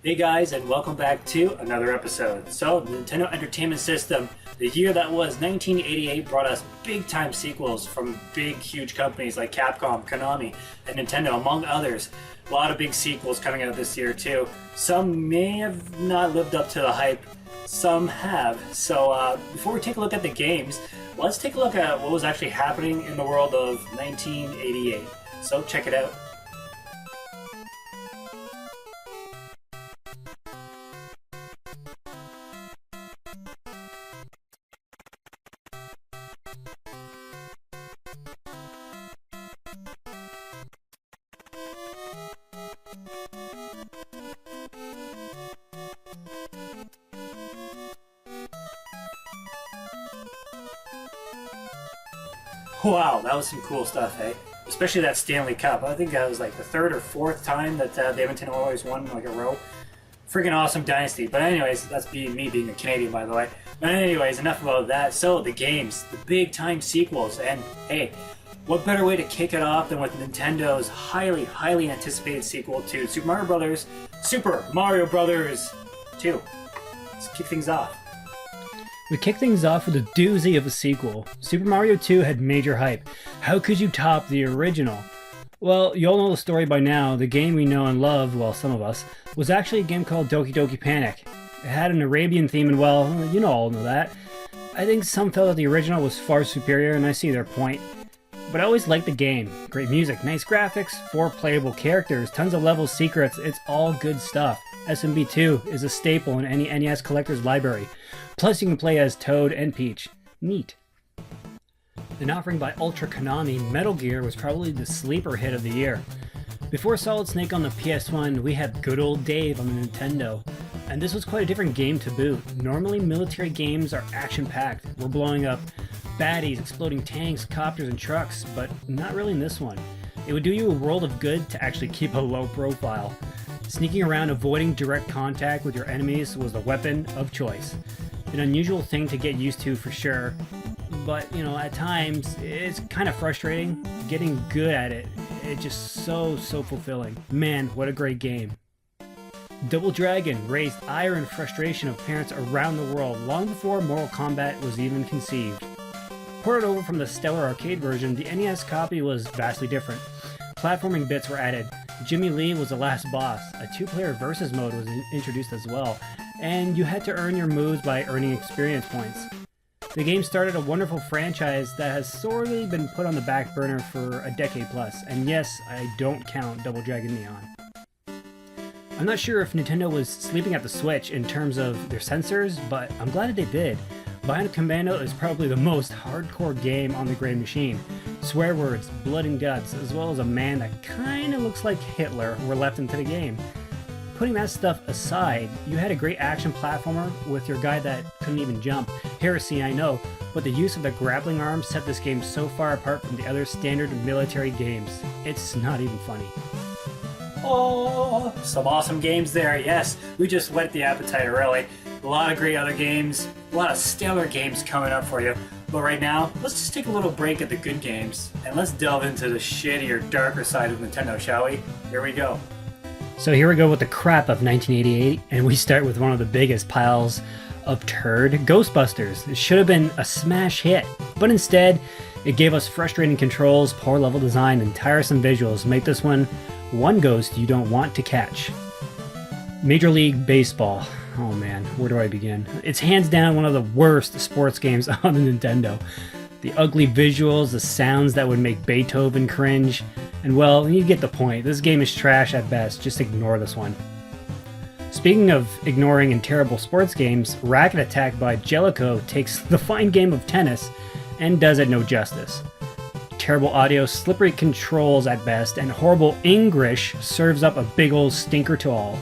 Hey guys, and welcome back to another episode. So, the Nintendo Entertainment System, the year that was 1988, brought us big time sequels from big, huge companies like Capcom, Konami, and Nintendo, among others. A lot of big sequels coming out this year too. Some may have not lived up to the hype, some have. So, before we take a look at the games, let's take a look at what was actually happening in the world of 1988. So, check it out. Wow, that was some cool stuff, eh? Especially that Stanley Cup. I think that was like the third or fourth time that the Edmonton Oilers won like a row. Freaking awesome dynasty. But anyways, that's me being a Canadian, by the way. But anyways, enough about that. So, the games, the big time sequels, and hey, what better way to kick it off than with Nintendo's highly anticipated sequel to Super Mario Brothers 2. Let's kick things off. We kick things off with a doozy of a sequel. Super Mario 2 had major hype. How could you top the original? Well, you all know the story by now. The game we know and love, well, some of us, was actually a game called Doki Doki Panic. It had an Arabian theme and, well, you all know that. I think some felt that the original was far superior, and I see their point. But I always liked the game. Great music, nice graphics, 4 playable characters, tons of level secrets, it's all good stuff. SMB2 is a staple in any NES collector's library. Plus you can play as Toad and Peach. Neat. An offering by Ultra Konami, Metal Gear was probably the sleeper hit of the year. Before Solid Snake on the PS1, we had good old Dave on the Nintendo. And this was quite a different game to boot. Normally military games are action-packed. We're blowing up baddies, exploding tanks, copters, and trucks, but not really in this one. It would do you a world of good to actually keep a low profile. Sneaking around avoiding direct contact with your enemies was the weapon of choice. An unusual thing to get used to for sure, but at times it's kind of frustrating. Getting good at it, it's just so fulfilling. Man, what a great game. Double Dragon raised ire and frustration of parents around the world long before Mortal Kombat was even conceived. Ported over from the stellar arcade version, the NES copy was vastly different. Platforming bits were added. Jimmy Lee was the last boss. A 2-player versus mode was introduced as well, and you had to earn your moves by earning experience points. The game started a wonderful franchise that has sorely been put on the back burner for a decade plus, and yes, I don't count Double Dragon Neon. I'm not sure if Nintendo was sleeping at the switch in terms of their sensors, but I'm glad that they did. Bionic Commando is probably the most hardcore game on the Great Machine. Swear words, blood and guts, as well as a man that kinda looks like Hitler were left into the game. Putting that stuff aside, you had a great action platformer with your guy that couldn't even jump. Heresy, I know, but the use of the grappling arm set this game so far apart from the other standard military games. It's not even funny. Oh, some awesome games there, yes. We just whet the appetite really. A lot of great other games, a lot of stellar games coming up for you. But right now, let's just take a little break at the good games, and let's delve into the shittier, darker side of Nintendo, shall we? Here we go. So here we go with the crap of 1988, and we start with one of the biggest piles of turd, Ghostbusters. It should have been a smash hit, but instead, it gave us frustrating controls, poor level design, and tiresome visuals. Make this one ghost you don't want to catch. Major League Baseball. Oh man, where do I begin? It's hands down one of the worst sports games on the Nintendo. The ugly visuals, the sounds that would make Beethoven cringe, and well, you get the point. This game is trash at best, just ignore this one. Speaking of ignoring and terrible sports games, Racket Attack by Jellicoe takes the fine game of tennis and does it no justice. Terrible audio, slippery controls at best, and horrible English serves up a big old stinker to all.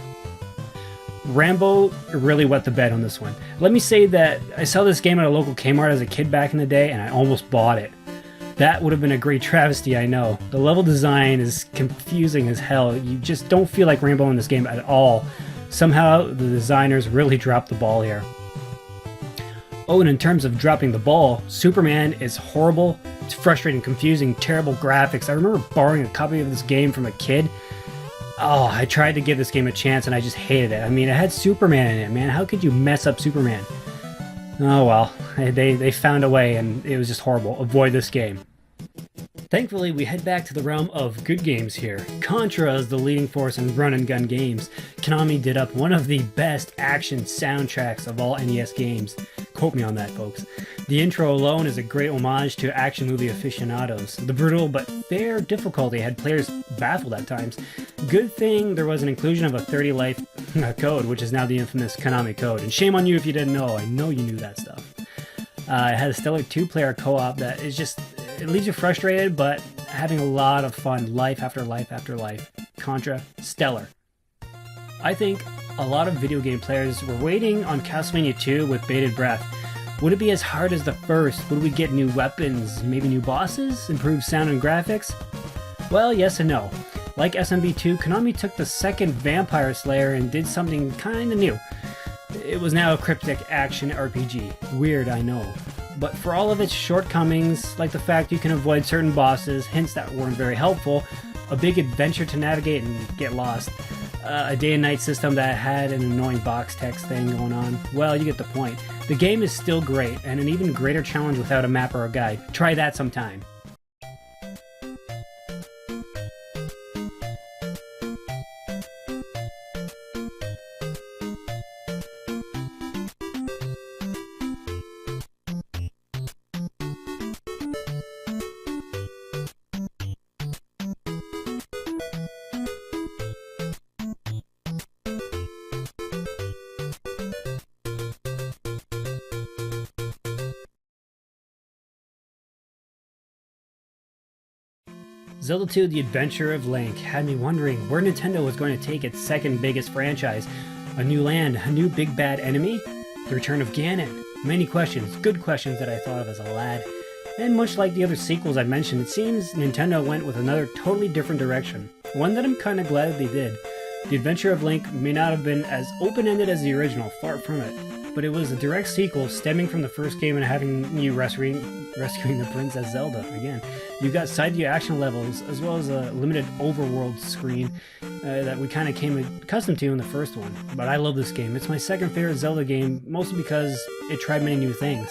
Rambo really wet the bed on this one. Let me say that I saw this game at a local Kmart as a kid back in the day, and I almost bought it. That would have been a great travesty, I know. The level design is confusing as hell. You just don't feel like Rambo in this game at all. Somehow, the designers really dropped the ball here. Oh, and in terms of dropping the ball, Superman is horrible. It's frustrating, confusing, terrible graphics. I remember borrowing a copy of this game from a kid. Oh, I tried to give this game a chance and I just hated it. I mean, it had Superman in it, man. How could you mess up Superman? Oh well, they found a way and it was just horrible. Avoid this game. Thankfully, we head back to the realm of good games here. Contra is the leading force in run-and-gun games. Konami did up one of the best action soundtracks of all NES games. Quote me on that, folks. The intro alone is a great homage to action movie aficionados. The brutal but fair difficulty had players baffled at times. Good thing there was an inclusion of a 30 life code, which is now the infamous Konami code. And shame on you if you didn't know. I know you knew that stuff. It had a stellar 2-player co-op that is just... It leaves you frustrated, but having a lot of fun, life after life after life. Contra, stellar. I think a lot of video game players were waiting on Castlevania 2 with bated breath. Would it be as hard as the first? Would we get new weapons, maybe new bosses, improved sound and graphics? Well, yes and no. Like SMB2, Konami took the second Vampire Slayer and did something kinda new. It was now a cryptic action RPG. Weird, I know. But for all of its shortcomings, like the fact you can avoid certain bosses, hints that weren't very helpful, a big adventure to navigate and get lost, a day and night system that had an annoying box text thing going on, well, you get the point. The game is still great, and an even greater challenge without a map or a guide. Try that sometime. Zelda 2: The Adventure of Link had me wondering where Nintendo was going to take its second biggest franchise. A new land, a new big bad enemy, the return of Ganon. Many questions, good questions that I thought of as a lad. And much like the other sequels I mentioned, it seems Nintendo went with another totally different direction. One that I'm kinda glad they did. The Adventure of Link may not have been as open-ended as the original, far from it. But it was a direct sequel stemming from the first game and having you rescuing the Princess Zelda again. You got side view action levels as well as a limited overworld screen that we kind of came accustomed to in the first one. But I love this game. It's my second favorite Zelda game, mostly because it tried many new things.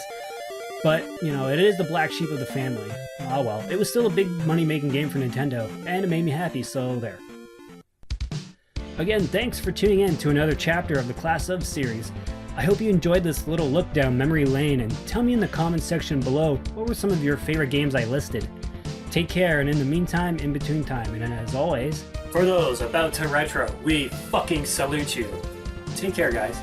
But, you know, it is the black sheep of the family. Oh well, it was still a big money-making game for Nintendo, and it made me happy, so there. Again, thanks for tuning in to another chapter of the Class of series. I hope you enjoyed this little look down memory lane, and tell me in the comments section below what were some of your favorite games I listed. Take care, and in the meantime, in between time, and as always, For those about to retro, we fucking salute you. Take care, guys.